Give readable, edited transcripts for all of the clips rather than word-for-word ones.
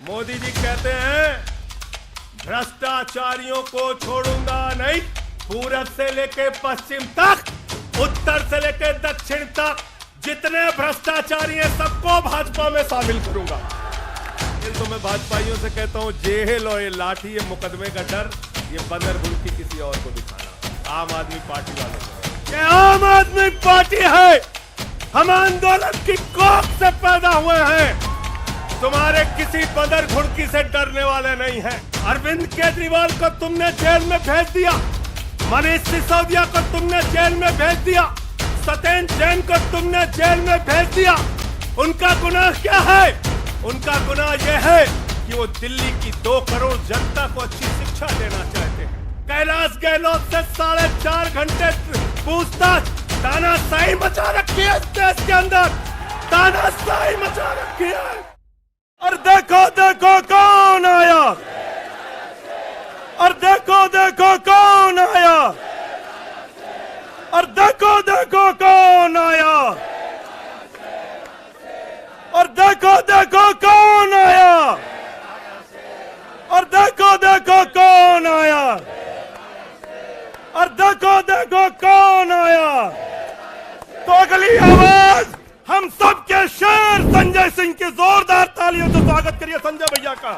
मोदी जी कहते हैं भ्रष्टाचारियों को छोड़ूंगा नहीं, पूरब से लेके पश्चिम तक, उत्तर से लेके दक्षिण तक जितने भ्रष्टाचारी हैं सबको भाजपा में शामिल करूंगा। तो मैं भाजपाइयों से कहता हूं, जेल और ये लाठी, ये मुकदमे का डर, ये बंदर बुल्की किसी और को दिखाना। आम आदमी पार्टी वालों को, ये आम आदमी पार्टी है, हम आंदोलन की कोख से पैदा हुए हैं, तुम्हारे किसी बंदर घुड़की से डरने वाले नहीं हैं। अरविंद केजरीवाल को तुमने जेल में भेज दिया, मनीष सिसोदिया को तुमने जेल में भेज दिया, सत्येंद्र जैन को तुमने जेल में भेज दिया। उनका गुनाह क्या है? उनका गुनाह यह है कि वो दिल्ली की 2 करोड़ जनता को अच्छी शिक्षा देना चाहते हैं। कैलाश गहलोत से 4.5 घंटे पूछताछ, तानाशाही मचा रखी है इस देश के अंदर, तानाशाही मचा रखी है। और देखो देखो कौन आया, और देखो देखो कौन आया, और देखो देखो कौन आया, और देखो देखो कौन आया, और देखो देखो कौन आया, और देखो देखो कौन आया। तो अगली आवाज हम सबके शेर संजय सिंह की जोरदार तालियों से स्वागत करिए संजय भैया का।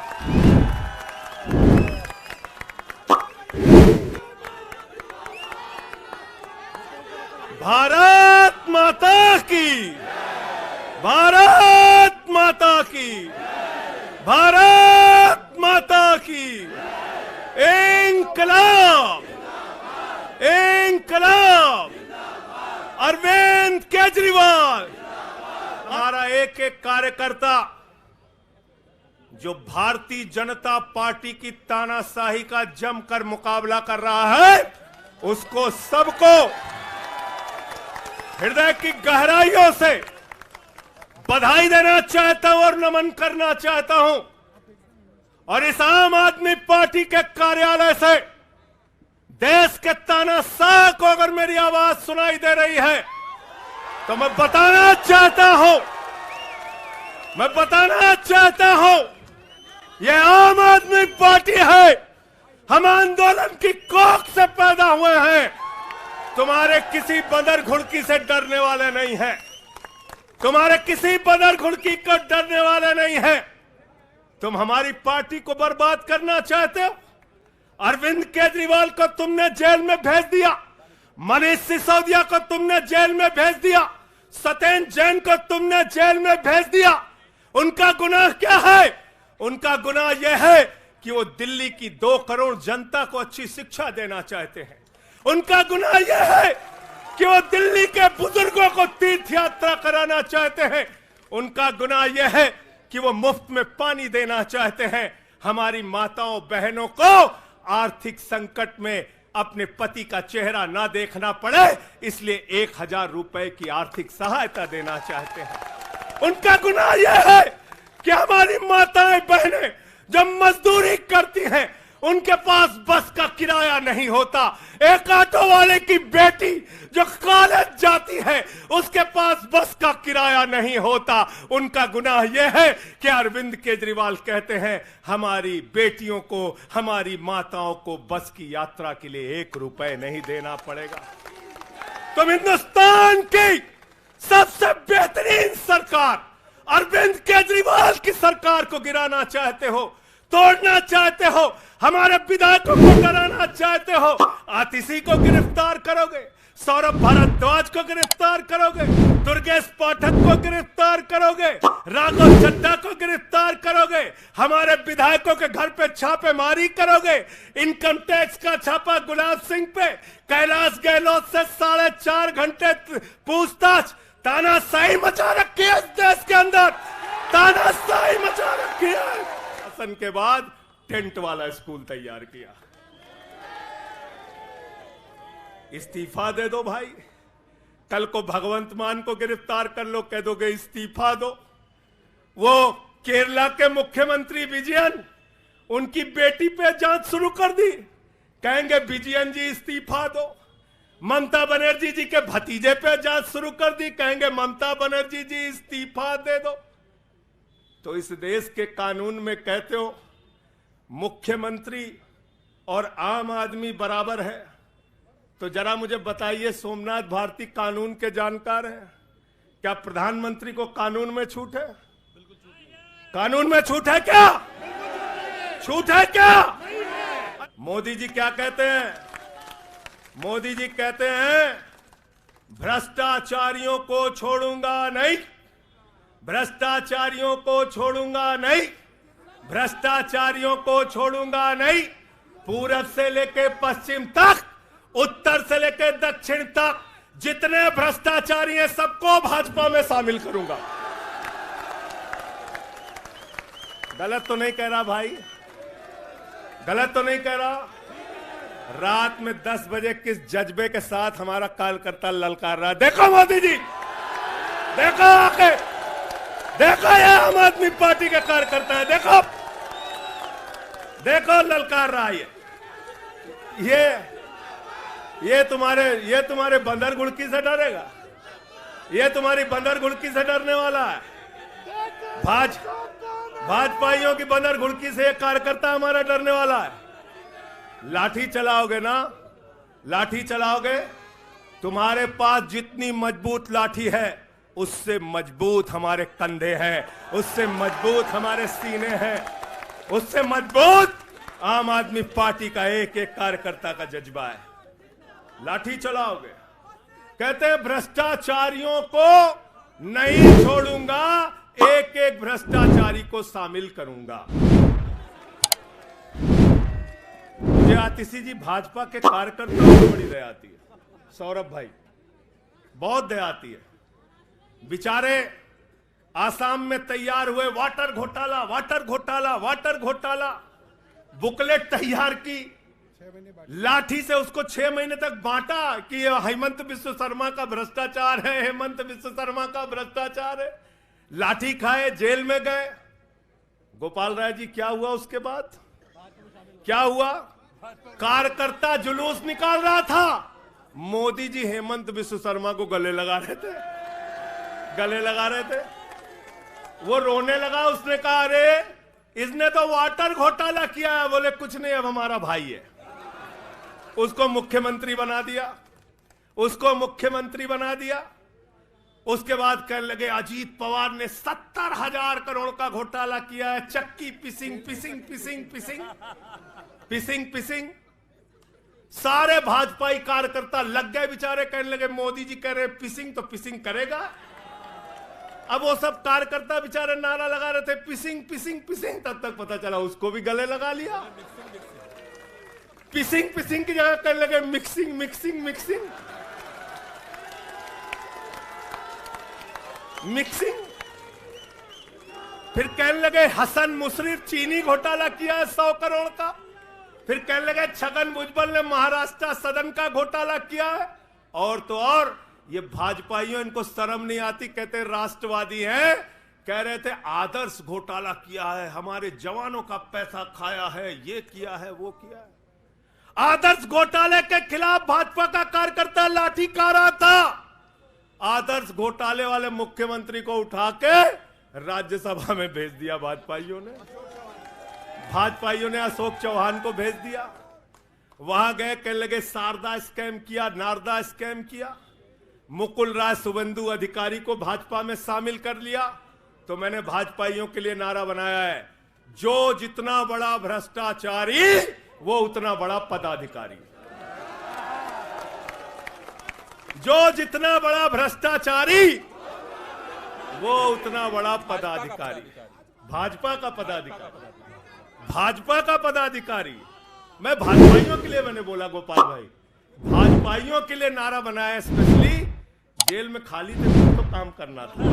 भारत माता की, भारत माता की, भारत माता की। इंकलाब, इंकलाब, अरविंद केजरीवाल। हमारा एक एक कार्यकर्ता जो भारतीय जनता पार्टी की तानाशाही का जमकर मुकाबला कर रहा है, उसको सबको हृदय की गहराइयों से बधाई देना चाहता हूं और नमन करना चाहता हूं। और इस आम आदमी पार्टी के कार्यालय से देश के तानाशाह को अगर मेरी आवाज सुनाई दे रही है तो मैं बताना चाहता हूं, यह आम आदमी पार्टी है, हम आंदोलन की कोख से पैदा हुए हैं, तुम्हारे किसी बंदर घुड़की से डरने वाले नहीं हैं, तुम्हारे किसी बंदर घुड़की को डरने वाले नहीं हैं। तुम हमारी पार्टी को बर्बाद करना चाहते हो। अरविंद केजरीवाल को तुमने जेल में भेज दिया, मनीष सिसोदिया को तुमने जेल में भेज दिया, सत्येंद्र जैन को तुमने जेल में भेज दिया। उनका गुनाह क्या है? उनका गुनाह यह है कि वो दिल्ली की 2 करोड़ जनता को अच्छी शिक्षा देना चाहते हैं। उनका गुनाह यह है कि वो दिल्ली के बुजुर्गों को तीर्थ यात्रा कराना चाहते हैं। उनका गुनाह यह है कि वो मुफ्त में पानी देना चाहते हैं। हमारी माताओं बहनों को आर्थिक संकट में अपने पति का चेहरा ना देखना पड़े, इसलिए 1000 रुपए की आर्थिक सहायता देना चाहते हैं। उनका गुनाह यह है कि हमारी माताएं बहनें जब मजदूरी करती हैं, उनके पास बस का किराया नहीं होता। एक ऑटो वाले की बेटी जो कॉलेज जाती है, उसके पास बस का किराया नहीं होता। उनका गुनाह यह है कि अरविंद केजरीवाल कहते हैं हमारी बेटियों को, हमारी माताओं को बस की यात्रा के लिए 1 रुपए नहीं देना पड़ेगा। तुम हिंदुस्तान की सबसे बेहतरीन सरकार अरविंद केजरीवाल की सरकार को गिराना चाहते हो, तोड़ना चाहते हो, हमारे विधायकों को डराना चाहते हो। आतिशी को गिरफ्तार करोगे, सौरभ भारद्वाज को गिरफ्तार करोगे, दुर्गेश पाठक को गिरफ्तार करोगे, राघव चड्ढा को गिरफ्तार करोगे, हमारे विधायकों के घर पे छापेमारी करोगे, इनकम टैक्स का छापा गुलाब सिंह पे, कैलाश गहलोत से 4.5 घंटे पूछताछ, तानाशाही मचा रखी है इस देश के अंदर, तानाशाही मचा रखी है। शासन के बाद टेंट वाला स्कूल तैयार किया। इस्तीफा दे दो भाई, कल को भगवंत मान को गिरफ्तार कर लो, कह दोगे इस्तीफा दो। वो केरला के मुख्यमंत्री विजयन, उनकी बेटी पे जांच शुरू कर दी, कहेंगे विजयन जी इस्तीफा दो। ममता बनर्जी जी के भतीजे पे जांच शुरू कर दी, कहेंगे ममता बनर्जी जी इस्तीफा दे दो। तो इस देश के कानून में कहते हो मुख्यमंत्री और आम आदमी बराबर है, तो जरा मुझे बताइए, सोमनाथ भारती कानून के जानकार हैं, क्या प्रधानमंत्री को कानून में छूट है? कानून में छूट है क्या? छूट है क्या? मोदी जी क्या कहते हैं? मोदी जी कहते हैं भ्रष्टाचारियों को छोड़ूंगा नहीं, भ्रष्टाचारियों को छोड़ूंगा नहीं, भ्रष्टाचारियों को छोड़ूंगा नहीं। पूरब से लेके पश्चिम तक, उत्तर से लेके दक्षिण तक जितने भ्रष्टाचारी हैं सबको भाजपा में शामिल करूंगा। गलत तो नहीं कह रहा भाई? गलत तो नहीं कह रहा? रात में 10 बजे किस जज्बे के साथ हमारा कार्यकर्ता ललकार रहा है, देखो मोदी जी, देखो आके, देखो ये आम आदमी पार्टी के कार्यकर्ता है, देखो देखो ललकार रहा है। ये तुम्हारे बंदर गुड़की से डरेगा? ये तुम्हारी बंदर गुड़की से डरने वाला है? भाजपाइयों की बंदर गुड़की से एक कार्यकर्ता हमारा डरने वाला है? लाठी चलाओगे ना, लाठी चलाओगे, तुम्हारे पास जितनी मजबूत लाठी है उससे मजबूत हमारे कंधे हैं, उससे मजबूत हमारे सीने हैं, उससे मजबूत आम आदमी पार्टी का एक एक कार्यकर्ता का जज्बा है। लाठी चलाओगे। कहते हैं भ्रष्टाचारियों को नहीं छोड़ूंगा, एक एक भ्रष्टाचारी को शामिल करूंगा। मुझे आतिशी जी भाजपा के कार्यकर्ताओं को बड़ी दया आती है, सौरभ भाई बहुत दया आती है। बेचारे आसाम में तैयार हुए वाटर घोटाला, वाटर घोटाला, वाटर घोटाला, बुकलेट तैयार की, लाठी से उसको 6 महीने तक बांटा कि ये हेमंत बिस्व शर्मा का भ्रष्टाचार है, हेमंत बिस्व शर्मा का भ्रष्टाचार है। लाठी खाए, जेल में गए। गोपाल राय जी क्या हुआ उसके बाद? क्या हुआ? कार्यकर्ता जुलूस निकाल रहा था, मोदी जी हेमंत बिस्व शर्मा को गले लगा रहे थे, गले लगा रहे थे। वो रोने लगा, उसने कहा अरे इसने तो वाटर घोटाला किया है। बोले कुछ नहीं, अब हमारा भाई है। उसको मुख्यमंत्री बना दिया, उसको मुख्यमंत्री बना दिया। उसके बाद कहने लगे अजीत पवार ने 70,000 करोड़ का घोटाला किया है, चक्की पिसिंग पिसिंग पिसिंग पिसिंग पिसिंग पिसिंग। सारे भाजपाई कार्यकर्ता लग गए बेचारे, कहने लगे मोदी जी कह रहे पिसिंग तो पिसिंग करेगा। अब वो सब कार्यकर्ता बेचारे नारा लगा रहे थे पिसिंग पिसिंग पिसिंग, तब तक पता चला उसको भी गले लगा लिया। पिसिंग पिसिंग की जगह कहने लगे मिक्सिंग मिक्सिंग मिक्सिंग मिक्सिंग। फिर कहने लगे हसन मुशर्रफ चीनी घोटाला किया है 100 करोड़ का। फिर कहने लगे छगन भुजबल ने महाराष्ट्र सदन का घोटाला किया है। और तो और ये भाजपाइयों, इनको शर्म नहीं आती, कहते राष्ट्रवादी हैं, कह रहे थे आदर्श घोटाला किया है, हमारे जवानों का पैसा खाया है, ये किया है, वो किया है। आदर्श घोटाले के खिलाफ भाजपा का कार्यकर्ता लाठी खा रहा था। आदर्श घोटाले वाले मुख्यमंत्री को उठा के राज्यसभा में भेज दिया भाजपाइयों ने। भाजपाइयों ने अशोक चौहान को भेज दिया। वहां गए, कहने लगे शारदा स्कैम किया, नारदा स्कैम किया। मुकुल राय शुभेंदु अधिकारी को भाजपा में शामिल कर लिया। तो मैंने भाजपाइयों के लिए नारा बनाया है, जो जितना बड़ा भ्रष्टाचारी वो उतना बड़ा पदाधिकारी। जो जितना बड़ा भ्रष्टाचारी वो उतना बड़ा पदाधिकारी। भाजपा का पदाधिकारी, भाजपा का पदाधिकारी। मैं भाजपाइयों के लिए मैंने बोला गोपाल भाई, भाजपाइयों के लिए नारा बनाया स्पेशली। जेल में खाली थे तो काम करना था।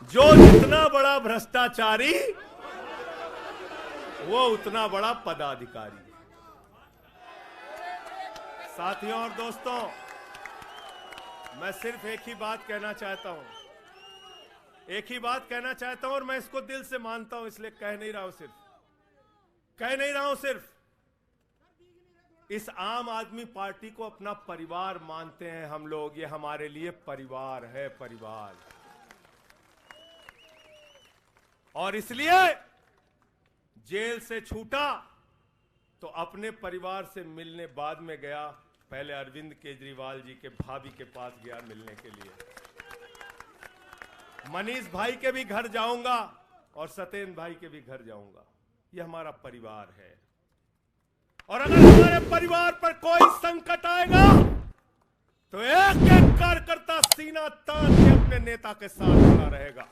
जो जितना बड़ा भ्रष्टाचारी वो उतना बड़ा पदाधिकारी। साथियों और दोस्तों, मैं सिर्फ एक ही बात कहना चाहता हूं, एक ही बात कहना चाहता हूं, और मैं इसको दिल से मानता हूं, इसलिए कह नहीं रहा हूं, कह नहीं रहा हूं सिर्फ। इस आम आदमी पार्टी को अपना परिवार मानते हैं हम लोग। ये हमारे लिए परिवार है, परिवार। और इसलिए जेल से छूटा तो अपने परिवार से मिलने बाद में गया, पहले अरविंद केजरीवाल जी के भाभी के पास गया मिलने के लिए। मनीष भाई के भी घर जाऊंगा और सत्येंद्र भाई के भी घर जाऊंगा। यह हमारा परिवार है और अगर हमारे परिवार पर कोई संकट आएगा तो एक एक कार्यकर्ता सीना तान के अपने नेता के साथ खड़ा रहेगा।